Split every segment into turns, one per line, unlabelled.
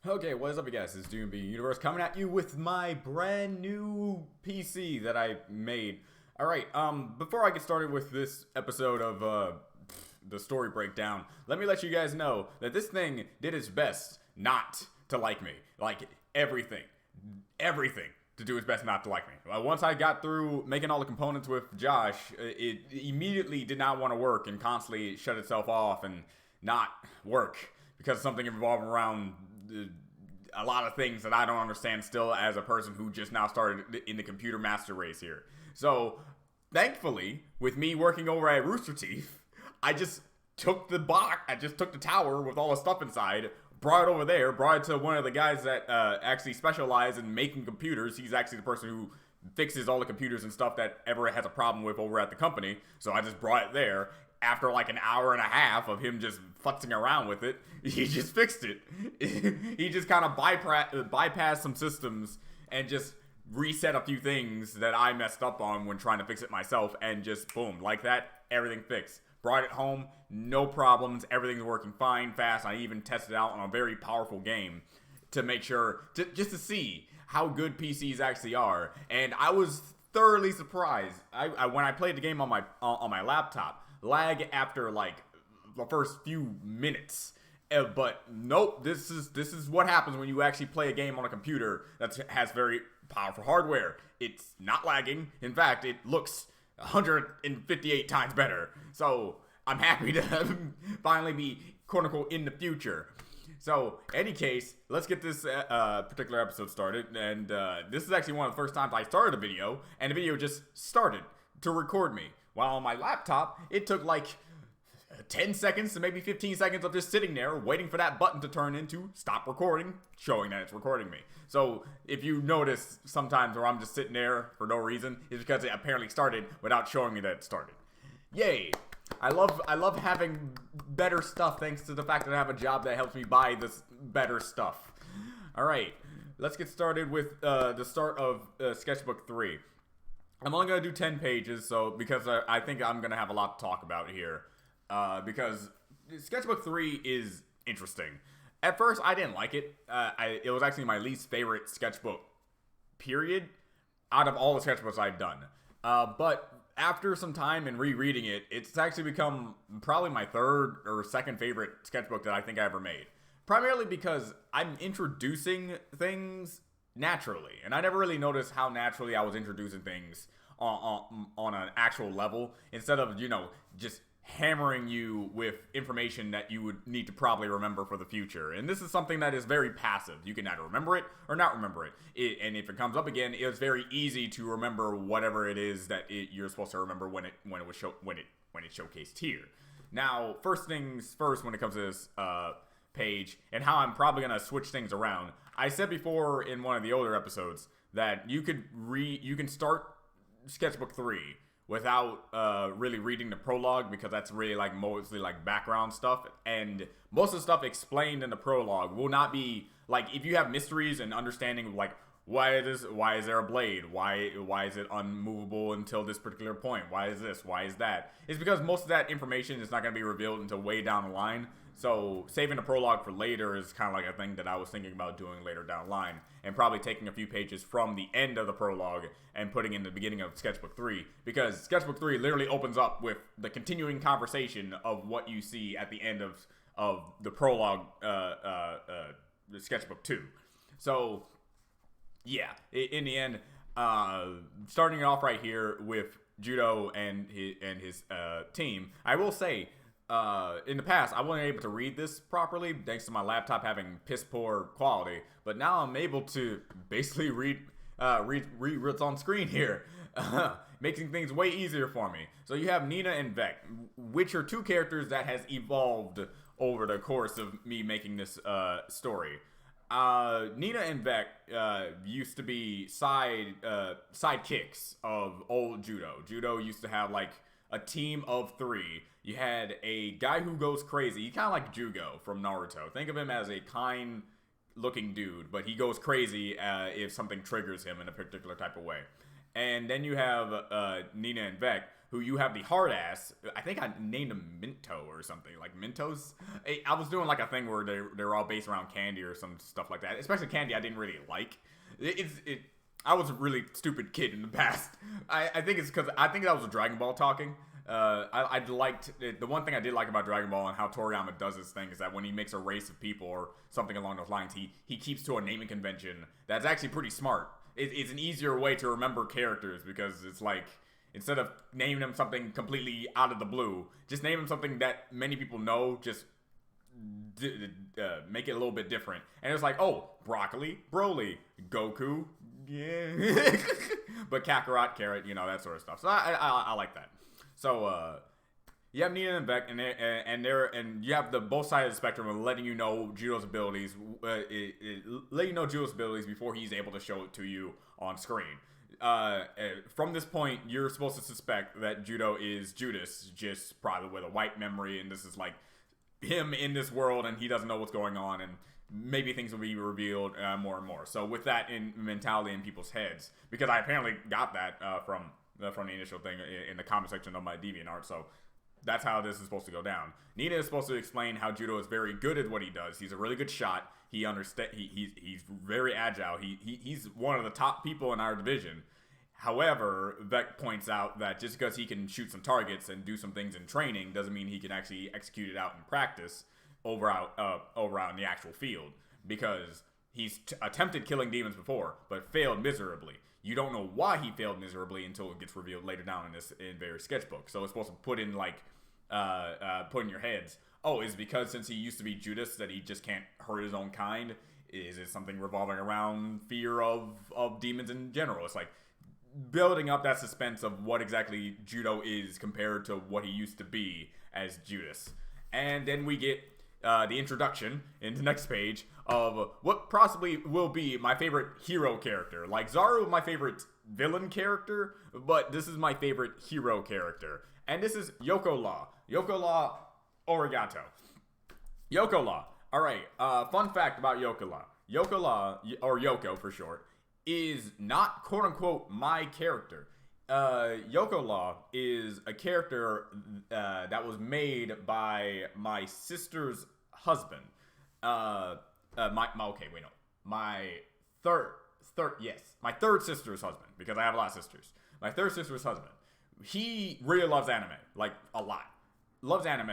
Okay, what is up, you guys? This is DMB Universe coming at you with my brand new PC that I made. Alright, before I get started with this episode of, the story breakdown, let me let you guys know that this thing did its best not to like me. Like, everything to do its best not to like me. Once I got through making all the components with Josh, it immediately did not want to work and constantly shut itself off and not work because of something revolving around a lot of things that I don't understand still as a person who just now started in the computer master race here. So, thankfully, with me working over at Rooster Teeth, I just took the tower with all the stuff inside, brought it over there, brought it to one of the guys that actually specialize in making computers. He's actually the person who fixes all the computers and stuff that ever has a problem with over at the company. So I just brought it there. After like an hour and a half of him just futzing around with it, he just fixed it. He just kind of bypassed some systems and just reset a few things that I messed up on when trying to fix it myself, and just boom, like that, everything fixed. Brought it home, no problems, everything's working fine, fast. I even tested it out on a very powerful game to make sure, just to see how good PCs actually are, and I was thoroughly surprised. When I played the game on my laptop, lag after like the first few minutes. But nope, this is what happens when you actually play a game on a computer that has very powerful hardware. It's not lagging. In fact, it looks 158 times better. So I'm happy to finally be quote unquote in the future. So, any case, let's get this particular episode started. And this is actually one of the first times I started a video, and the video just started to record me. While on my laptop, it took like 10 seconds to maybe 15 seconds of just sitting there waiting for that button to turn into stop recording, showing that it's recording me. So if you notice sometimes where I'm just sitting there for no reason, it's because it apparently started without showing me that it started. Yay! I love having better stuff thanks to the fact that I have a job that helps me buy this better stuff. Alright, let's get started with the start of Sketchbook 3. I'm only going to do 10 pages, because I think I'm going to have a lot to talk about here. Because Sketchbook 3 is interesting. At first, I didn't like it. It was actually my least favorite sketchbook, period, out of all the sketchbooks I've done. But after some time and rereading it, it's actually become probably my third or second favorite sketchbook that I think I ever made. Primarily because I'm introducing things naturally, and I never really noticed how naturally I was introducing things on an actual level, instead of, just hammering you with information that you would need to probably remember for the future. And this is something that is very passive. You can either remember it or not remember it. And if it comes up again, it's very easy to remember whatever it is that you're supposed to remember when it showcased here. Now, first things first, when it comes to this page and how I'm probably gonna switch things around. I said before in one of the older episodes that you can start Sketchbook 3 without really reading the prologue, because that's really like mostly like background stuff, and most of the stuff explained in the prologue will not be like, if you have mysteries and understanding like why is there a blade, why is it unmovable until this particular point, why is this, why is that, it's because most of that information is not going to be revealed until way down the line. So saving the prologue for later is kind of like a thing that I was thinking about doing later down the line, and probably taking a few pages from the end of the prologue and putting in the beginning of Sketchbook 3, because Sketchbook 3 literally opens up with the continuing conversation of what you see at the end of the prologue, the Sketchbook 2. So yeah, in the end, starting it off right here with Judo and his team, I will say, in the past, I wasn't able to read this properly thanks to my laptop having piss poor quality, but now I'm able to basically read what's on screen here, making things way easier for me. So you have Nina and Vec, which are two characters that has evolved over the course of me making this story. Nina and Vec used to be sidekicks of old Judo. Judo used to have like a team of 3. You had a guy who goes crazy. He kind of like Jugo from Naruto. Think of him as a kind looking dude, but he goes crazy if something triggers him in a particular type of way. And then you have Nina and Vec, who you have the hard ass. I think I named him Minto or something, like Mentos. I was doing like a thing where they're all based around candy or some stuff like that. Especially candy I didn't really like. I was a really stupid kid in the past. I think it's because I think that was a Dragon Ball talking. I liked it. The one thing I did like about Dragon Ball and how Toriyama does this thing is that when he makes a race of people or something along those lines, he keeps to a naming convention that's actually pretty smart. It's an easier way to remember characters because it's like instead of naming them something completely out of the blue, just name them something that many people know. Just make it a little bit different. And it's like, oh, broccoli, Broly, Goku, yeah, but Kakarot, carrot, that sort of stuff. So I like that. So you have Nina and Beck, and you have the both sides of the spectrum of letting you know Judo's abilities, letting you know Judo's abilities before he's able to show it to you on screen. From this point, you're supposed to suspect that Judo is Judas, just probably with a white memory, and this is like him in this world, and he doesn't know what's going on, and maybe things will be revealed more and more. So with that in mentality in people's heads, because I apparently got that from the initial thing in the comment section of my DeviantArt, so that's how this is supposed to go down. Nina is supposed to explain how Judo is very good at what he does. He's a really good shot. He's very agile. He's one of the top people in our division. However, Vec points out that just because he can shoot some targets and do some things in training doesn't mean he can actually execute it out in practice over out in the actual field, because he's attempted killing demons before but failed miserably. You don't know why he failed miserably until it gets revealed later down in various sketchbooks. So it's supposed to put in put in your heads, oh, is it because since he used to be Judas that he just can't hurt his own kind? Is it something revolving around fear of demons in general? It's like building up that suspense of what exactly Judo is compared to what he used to be as Judas. And then we get the introduction in the next page of what possibly will be my favorite hero character. Like Zaru, my favorite villain character, but this is my favorite hero character. And this is Yoko Law. Yoko Law Origato. Yoko Law. Alright, fun fact about Yoko Law. Yoko Law, or Yoko for short, is not quote-unquote my character. Yoko Law is a character that was made by my sister's husband. My third sister's husband, because I have a lot of sisters. My third sister's husband. He really loves anime, like a lot. Loves anime,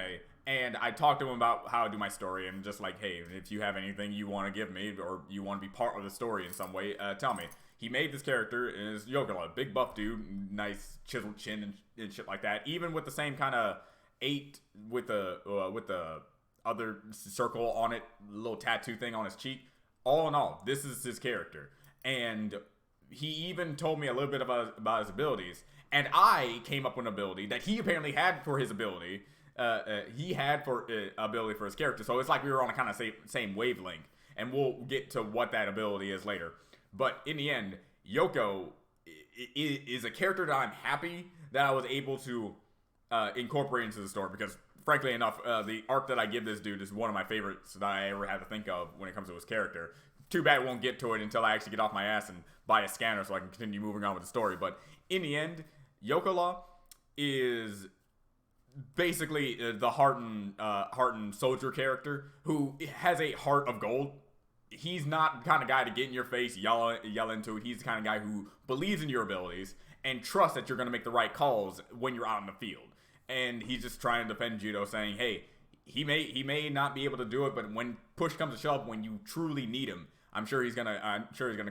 and I talked to him about how I do my story, and just like, hey, if you have anything you want to give me, or you want to be part of the story in some way, tell me. He made this character, and it's Yoko, big buff dude, nice chiseled chin and shit like that. Even with the same kind of 8 with the other circle on it, little tattoo thing on his cheek. All in all, this is his character. And he even told me a little bit about his abilities. And I came up with an ability that he apparently had for his ability. He had for ability for his character. So it's like we were on a kind of same wavelength. And we'll get to what that ability is later. But in the end, Yoko is a character that I'm happy that I was able to incorporate into the story, because frankly enough, the arc that I give this dude is one of my favorites that I ever had to think of when it comes to his character. Too bad I won't get to it until I actually get off my ass and buy a scanner so I can continue moving on with the story. But in the end, Yoko Law is basically the hardened soldier character who has a heart of gold. He's not the kind of guy to get in your face, yell into it. He's the kind of guy who believes in your abilities and trusts that you're going to make the right calls when you're out in the field. And he's just trying to defend Judo, saying, hey, he may not be able to do it, but when push comes to shove, when you truly need him, I'm sure he's gonna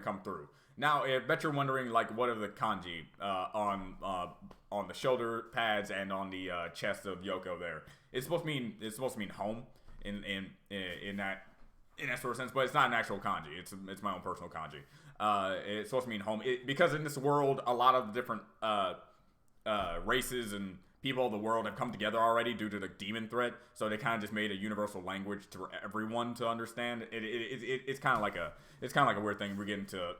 come through. Now, I bet you're wondering, like, what are the kanji on the shoulder pads and on the chest of Yoko there? It's supposed to mean home in that sort of sense, but it's not an actual kanji. It's my own personal kanji. It's supposed to mean home because in this world, a lot of different races and people of the world have come together already due to the demon threat. So they kind of just made a universal language for everyone to understand. It's kind of like a weird thing. We get into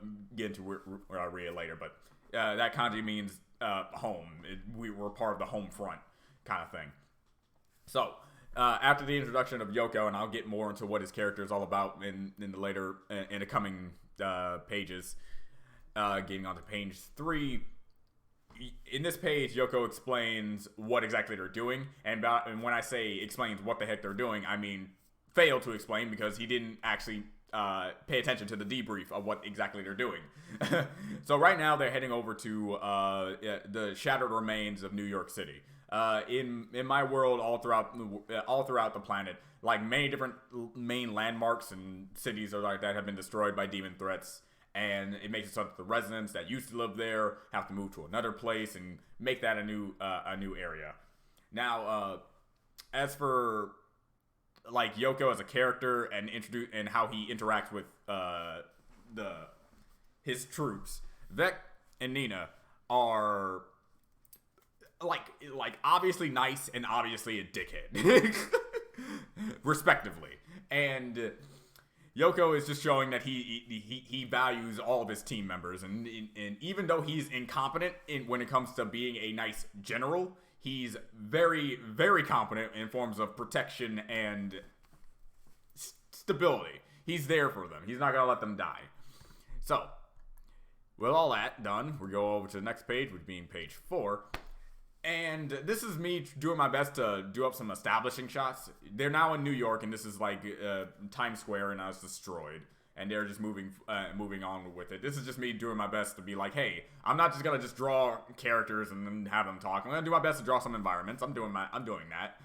read later, but that kanji means home. We're part of the home front kind of thing. So after the introduction of Yoko, and I'll get more into what his character is all about in the coming pages, getting onto page 3. in this page, Yoko explains what exactly they're doing, and when I say explains what the heck they're doing, I mean failed to explain because he didn't actually pay attention to the debrief of what exactly they're doing. So right now they're heading over to the shattered remains of New York City. In my world, all throughout the planet, like many different main landmarks and cities like that have been destroyed by demon threats, and it makes it so that the residents that used to live there have to move to another place and make that a new area. Now, as for like Yoko as a character and how he interacts with his troops, Vec and Nina are like obviously nice and obviously a dickhead, respectively. And Yoko is just showing that he values all of his team members, and even though he's incompetent when it comes to being a nice general, he's very, very competent in forms of protection and stability. He's there for them. He's not gonna let them die. So, with all that done, we go over to the next page, which being page 4. And this is me doing my best to do up some establishing shots. They're now in New York, and this is like Times Square, and now it's destroyed. And they're just moving on with it. This is just me doing my best to be like, hey, I'm not just gonna just draw characters and then have them talk. I'm gonna do my best to draw some environments. I'm doing that,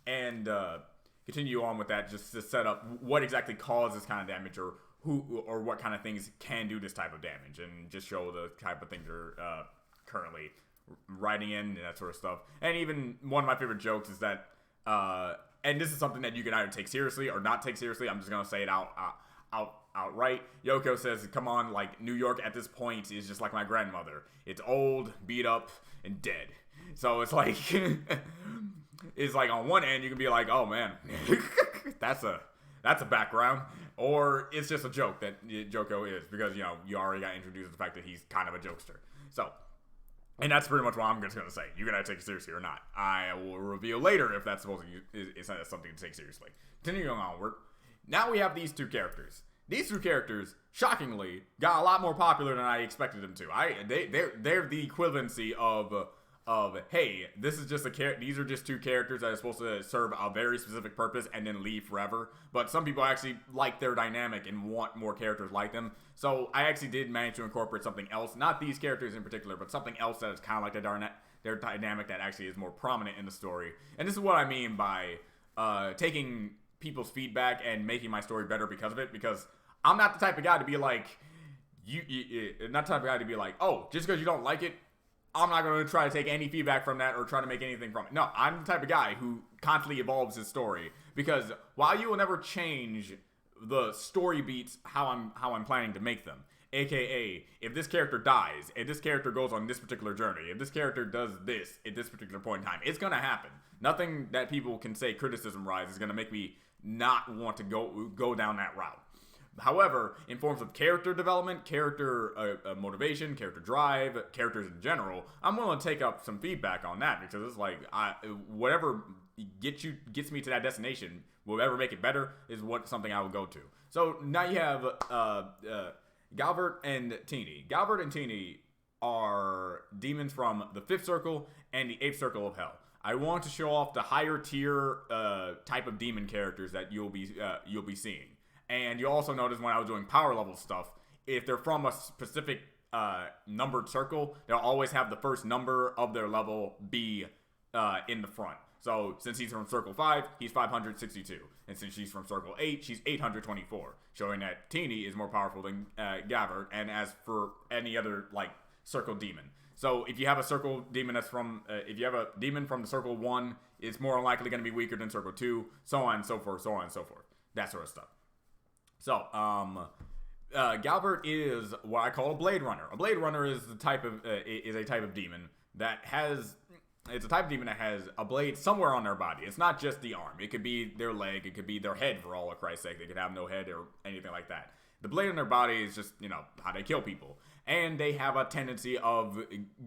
and continue on with that just to set up what exactly causes this kind of damage, or who or what kind of things can do this type of damage, and just show the type of things they're currently writing in and that sort of stuff. And even one of my favorite jokes is that, and this is something that you can either take seriously or not take seriously. I'm just gonna say it outright. Yoko says, "Come on, like New York at this point is just like my grandmother. It's old, beat up, and dead." So it's like, it's like on one end you can be like, "Oh man, that's a background," or it's just a joke that Yoko is, because you already got introduced to the fact that he's kind of a jokester. So. And that's pretty much what I'm just going to say. You're going to take it seriously or not. I will reveal later if that's supposed to is something to take seriously. Continuing onward, now we have these two characters. These two characters, shockingly, got a lot more popular than I expected them to. They're the equivalency of hey, this is just these are just two characters that are supposed to serve a very specific purpose and then leave forever. But some people actually like their dynamic and want more characters like them. So I actually did manage to incorporate something else, not these characters in particular, but something else that is kind of like their dynamic that actually is more prominent in the story. And this is what I mean by taking people's feedback and making my story better because of it. Because I'm not the type of guy to be like, not the type of guy to be like, oh, just because you don't like it, I'm not going to try to take any feedback from that or try to make anything from it. No, I'm the type of guy who constantly evolves his story, because while you will never change the story beats how I'm planning to make them, aka if this character dies, if this character goes on this particular journey, if this character does this at this particular point in time, it's going to happen. Nothing that people can say criticism-wise is going to make me not want to go down that route. However, in forms of character development, character motivation, character drive, characters in general, I'm willing to take up some feedback on that, because it's like whatever gets me to that destination, will ever make it better, is something I will go to. So now you have Galvert and Teeny. Galvert and Teeny are demons from the 5th circle and the 8th circle of hell. I want to show off the higher tier type of demon characters that you'll be seeing. And you also notice when I was doing power level stuff, if they're from a specific numbered circle, they'll always have the first number of their level be in the front. So since he's from circle 5, he's 562. And since she's from circle 8, she's 824. Showing that Teeny is more powerful than Gavert, and as for any other circle demon. So if you have a circle demon that's from, if you have a demon from the circle 1, it's more likely going to be weaker than circle 2, so on and so forth, so on and so forth. That sort of stuff. So, Galvert is what I call a Blade Runner. A Blade Runner is a type of demon that has, it's a type of demon that has a blade somewhere on their body. It's not just the arm. It could be their leg. It could be their head, for all of Christ's sake. They could have no head or anything like that. The blade on their body is just, how they kill people. And they have a tendency of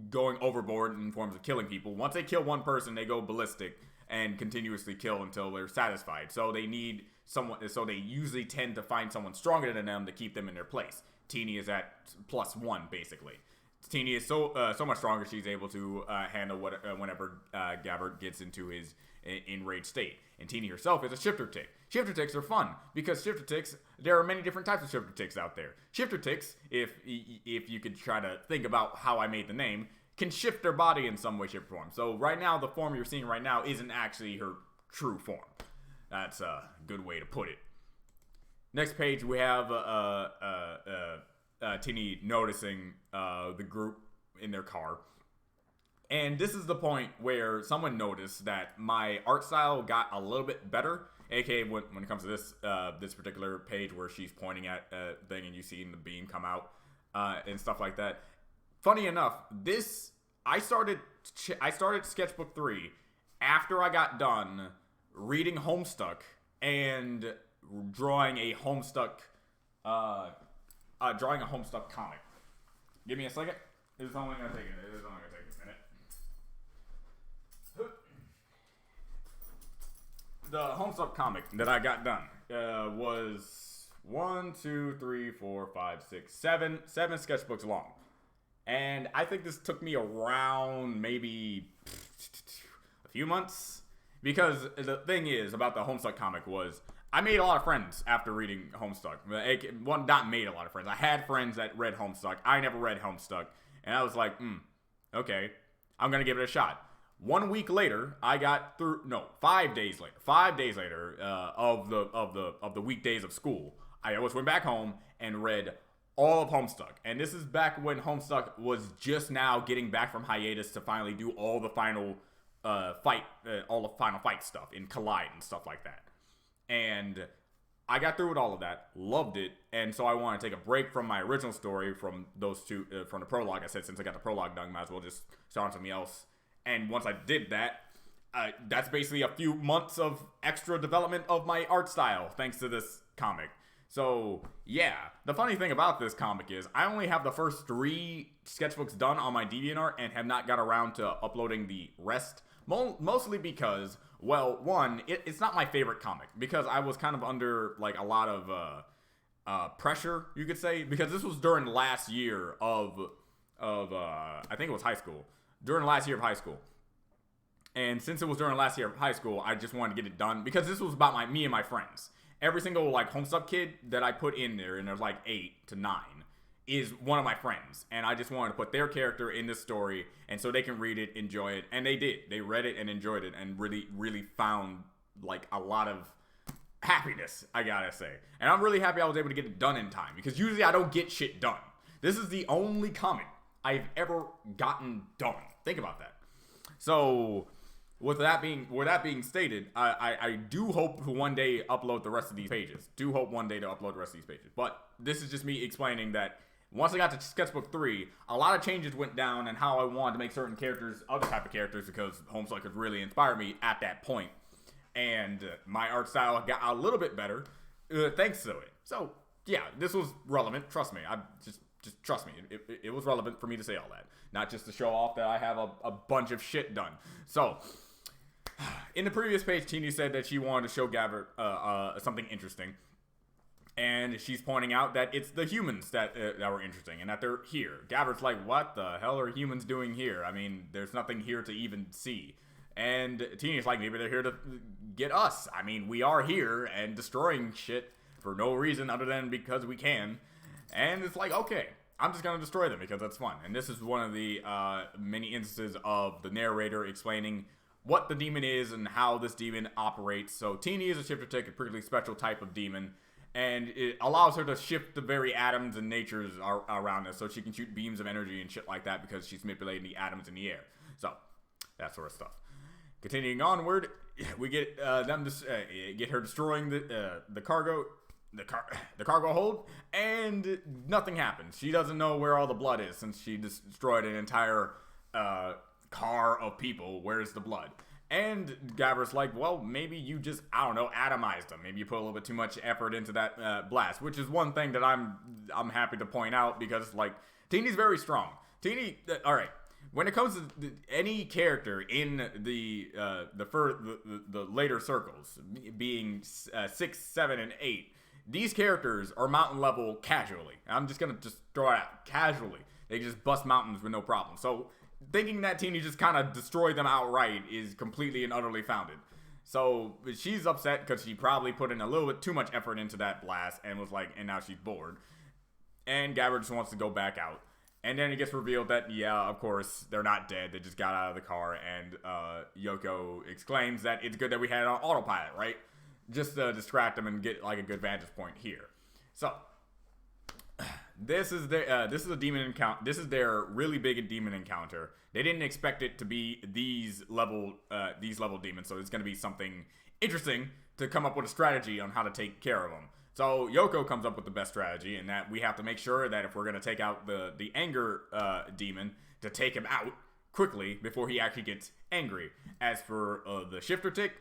going overboard in forms of killing people. Once they kill one person, they go ballistic and continuously kill until they're satisfied. So they need someone, so they usually tend to find someone stronger than them to keep them in their place. Teeny is at +1, basically. Teeny is so much stronger. She's able to handle whenever Gabbard gets into his enraged state. And Teeny herself is a shifter tick. Shifter ticks are fun because shifter ticks. There are many different types of shifter ticks out there. Shifter ticks, if you could try to think about how I made the name, can shift their body in some way, shape, or form. So right now, the form you're seeing right now isn't actually her true form. That's a good way to put it. Next page, we have Teeny noticing the group in their car. And this is the point where someone noticed that my art style got a little bit better. AKA when it comes to this particular page where she's pointing at a thing and you see the beam come out and stuff like that. Funny enough, I started Sketchbook 3 after I got done reading Homestuck and drawing a Homestuck comic. Give me a second. It's only gonna take a minute. The Homestuck comic that I got done was 7 sketchbooks long. And I think this took me around maybe a few months. Because the thing is about the Homestuck comic was I made a lot of friends after reading Homestuck. Not made a lot of friends. I had friends that read Homestuck. I never read Homestuck. And I was like, okay, I'm going to give it a shot. 1 week later, I got through, 5 days later of the weekdays of school, I always went back home and read all of Homestuck. And this is back when Homestuck was just now getting back from hiatus to finally do all the final fight stuff in Collide and stuff like that. And I got through with all of that, loved it, and so I want to take a break from my original story from those two, from the prologue. I said since I got the prologue done, might as well just start on something else. And once I did that, that's basically a few months of extra development of my art style thanks to this comic. So, yeah, the funny thing about this comic is I only have the first 3 sketchbooks done on my DeviantArt and have not got around to uploading the rest. Mostly because, well, one, it's not my favorite comic because I was kind of under, like, a lot of pressure, you could say, because this was during last year of I think it was high school. During last year of high school. And since it was during last year of high school, I just wanted to get it done because this was about me and my friends. Every single, like, Homestuck kid that I put in there, and there's, like, 8 to 9, is one of my friends. And I just wanted to put their character in this story, and so they can read it, enjoy it. And they did. They read it and enjoyed it, and really, really found, like, a lot of happiness, I gotta say. And I'm really happy I was able to get it done in time, because usually I don't get shit done. This is the only comic I've ever gotten done. Think about that. So, with that being stated, I do hope to one day upload the rest of these pages. But this is just me explaining that once I got to Sketchbook 3, a lot of changes went down and how I wanted to make certain characters, other type of characters, because Homestuck had really inspired me at that point. And my art style got a little bit better thanks to it. So, yeah, this was relevant. Trust me. Just trust me. It was relevant for me to say all that. Not just to show off that I have a bunch of shit done. So, in the previous page, Teeny said that she wanted to show Gabbard something interesting. And she's pointing out that it's the humans that were interesting and that they're here. Gabbard's like, what the hell are humans doing here? I mean, there's nothing here to even see. And Teeny's like, maybe they're here to get us. I mean, we are here and destroying shit for no reason other than because we can. And it's like, okay, I'm just going to destroy them because that's fun. And this is one of the many instances of the narrator explaining what the demon is and how this demon operates. So Teeny is a shifter tick, a particularly special type of demon. And it allows her to shift the very atoms and natures around us so she can shoot beams of energy and shit like that because she's manipulating the atoms in the air. So, that sort of stuff. Continuing onward, we get them to get her destroying the cargo hold, and nothing happens. She doesn't know where all the blood is since she destroyed an entire car of people. Where's the blood? And Gabbard's like, well, maybe you just, I don't know, atomized them. Maybe you put a little bit too much effort into that blast, which is one thing that I'm happy to point out because, like, Teeny's very strong. Teeny, all right. When it comes to any character in the later circles, being 6, 7, and 8, these characters are mountain level casually. I'm just gonna throw it out casually. They just bust mountains with no problem. So thinking that Teeny just kind of destroyed them outright is completely and utterly founded. So she's upset because she probably put in a little bit too much effort into that blast and was like, and now she's bored. And Gabber just wants to go back out. And then it gets revealed that, yeah, of course, they're not dead. They just got out of the car. And Yoko exclaims that it's good that we had it on autopilot, right? Just to distract them and get like a good vantage point here. So this is a demon encounter. This is their really big demon encounter. They didn't expect it to be these level demons, so it's going to be something interesting to come up with a strategy on how to take care of them. So Yoko comes up with the best strategy, in that we have to make sure that if we're going to take out the anger demon, to take him out quickly before he actually gets angry. As for the shifter tick,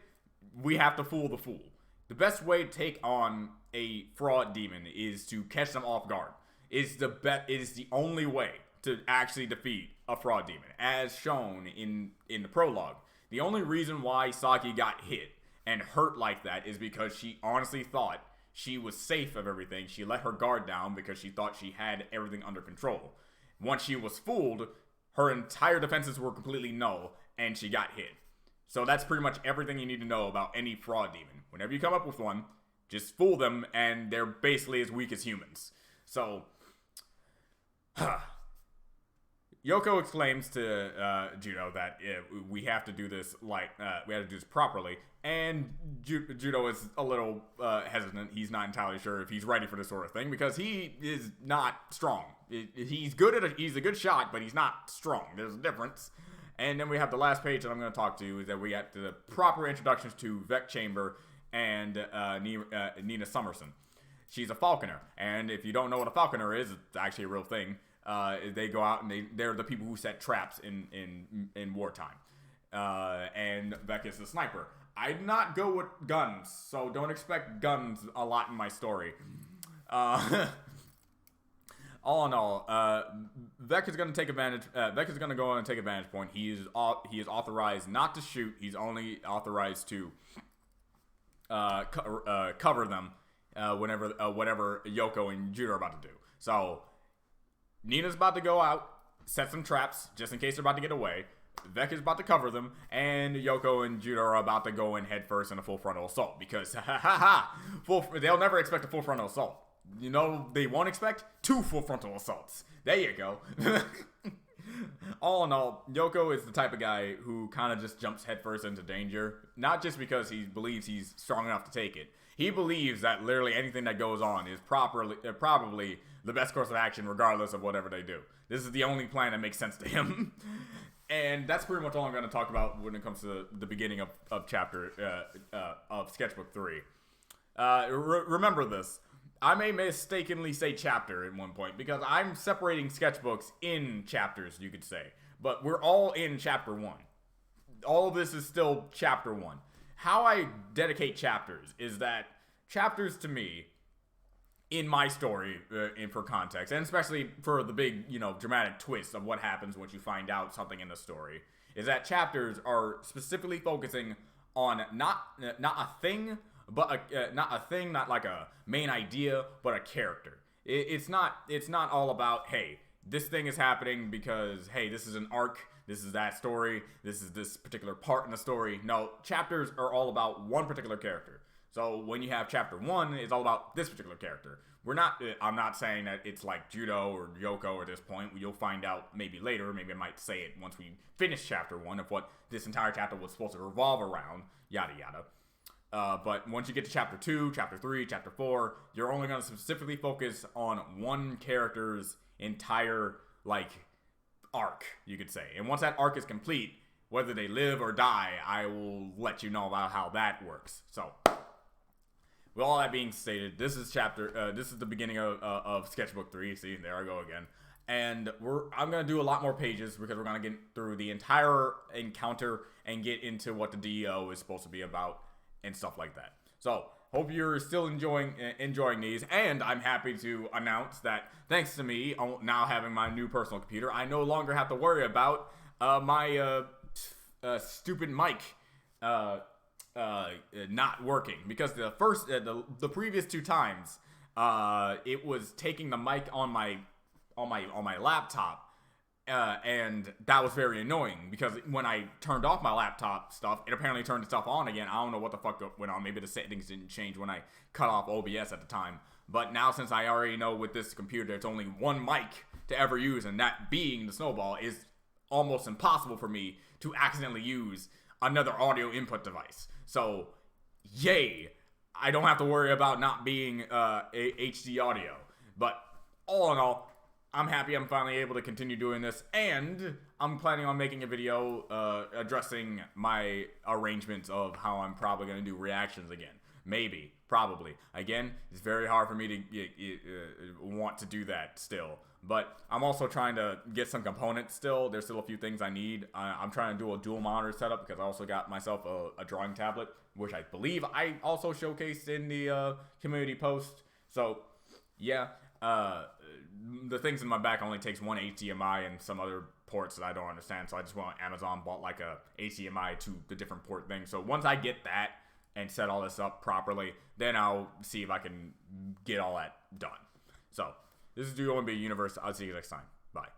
we have to fool the fool. The best way to take on a fraud demon is to catch them off guard. It is the only way to actually defeat a fraud demon, as shown in the prologue. The only reason why Saki got hit and hurt like that is because she honestly thought she was safe of everything. She let her guard down because she thought she had everything under control. Once she was fooled, her entire defenses were completely null, and she got hit. So that's pretty much everything you need to know about any fraud demon. Whenever you come up with one, just fool them, and they're basically as weak as humans. So Yoko exclaims to Judo that we have to do this we have to do this properly, and Judo is a little hesitant. He's not entirely sure if he's ready for this sort of thing because he is not strong. He's a good shot, but he's not strong. There's a difference. And then we have the last page that I'm going to talk to is that we got the proper introductions to Vec Chamber and Nina Summerson. She's a falconer, and if you don't know what a falconer is, it's actually a real thing. They go out and they're the people who set traps in wartime. And Vec is the sniper. I do not go with guns, so don't expect guns a lot in my story. All in all, Vec is going to take advantage. Vec is going to go on and take a vantage point. He is authorized not to shoot. He's only authorized to cover them whenever whatever Yoko and Judo are about to do. So Nina's about to go out, set some traps just in case they're about to get away. Vec is about to cover them, and Yoko and Judo are about to go in head first in a full frontal assault because they'll never expect a full frontal assault. You know, they won't expect 2 full frontal assaults. There you go. All in all, Yoko is the type of guy who kind of just jumps headfirst into danger. Not just because he believes he's strong enough to take it. He believes that literally anything that goes on is probably the best course of action regardless of whatever they do. This is the only plan that makes sense to him. And that's pretty much all I'm going to talk about when it comes to the beginning of chapter of Sketchbook 3. Remember this. I may mistakenly say chapter at one point because I'm separating sketchbooks in chapters, you could say. But we're all in chapter 1. All of this is still chapter 1. How I dedicate chapters is that chapters to me, in my story, and for context, and especially for the big, dramatic twist of what happens once you find out something in the story, is that chapters are specifically focusing on not a thing, but not like a main idea, but a character. It's not all about, hey, this thing is happening because, hey, this is an arc, this is that story, this is this particular part in the story. No, chapters are all about one particular character. So when you have chapter 1, it's all about this particular character. I'm not saying that it's like Judo or Yoko at this point. You'll find out maybe later. Maybe I might say it once we finish chapter 1 of what this entire chapter was supposed to revolve around, yada yada. But once you get to chapter 2, chapter 3, chapter 4, you're only going to specifically focus on one character's entire, arc, you could say. And once that arc is complete, whether they live or die, I will let you know about how that works. So, with all that being stated, this is the beginning of Sketchbook 3. See, there I go again. And I'm going to do a lot more pages because we're going to get through the entire encounter and get into what the DEO is supposed to be about and stuff like that. So, hope you're still enjoying these, and I'm happy to announce that thanks to me now having my new personal computer, I no longer have to worry about my stupid mic not working, because the previous 2 times it was taking the mic on my on my laptop. And that was very annoying because when I turned off my laptop stuff, it apparently turned the stuff on again. I don't know what the fuck went on. Maybe the settings didn't change when I cut off OBS at the time. But now, since I already know with this computer, there's only one mic to ever use, and that being the Snowball, is almost impossible for me to accidentally use another audio input device. So, yay! I don't have to worry about not being HD audio. But all in all, I'm happy I'm finally able to continue doing this, and I'm planning on making a video addressing my arrangements of how I'm probably going to do reactions again. Maybe. Probably. Again, it's very hard for me to want to do that still. But I'm also trying to get some components still. There's still a few things I need. I'm trying to do a dual monitor setup because I also got myself a drawing tablet, which I believe I also showcased in the community post. So, yeah. The things in my back only takes one HDMI and some other ports that I don't understand. So I just went on Amazon, bought like a HDMI to the different port thing. So once I get that and set all this up properly, then I'll see if I can get all that done. So this is the OMB Universe. I'll see you next time. Bye.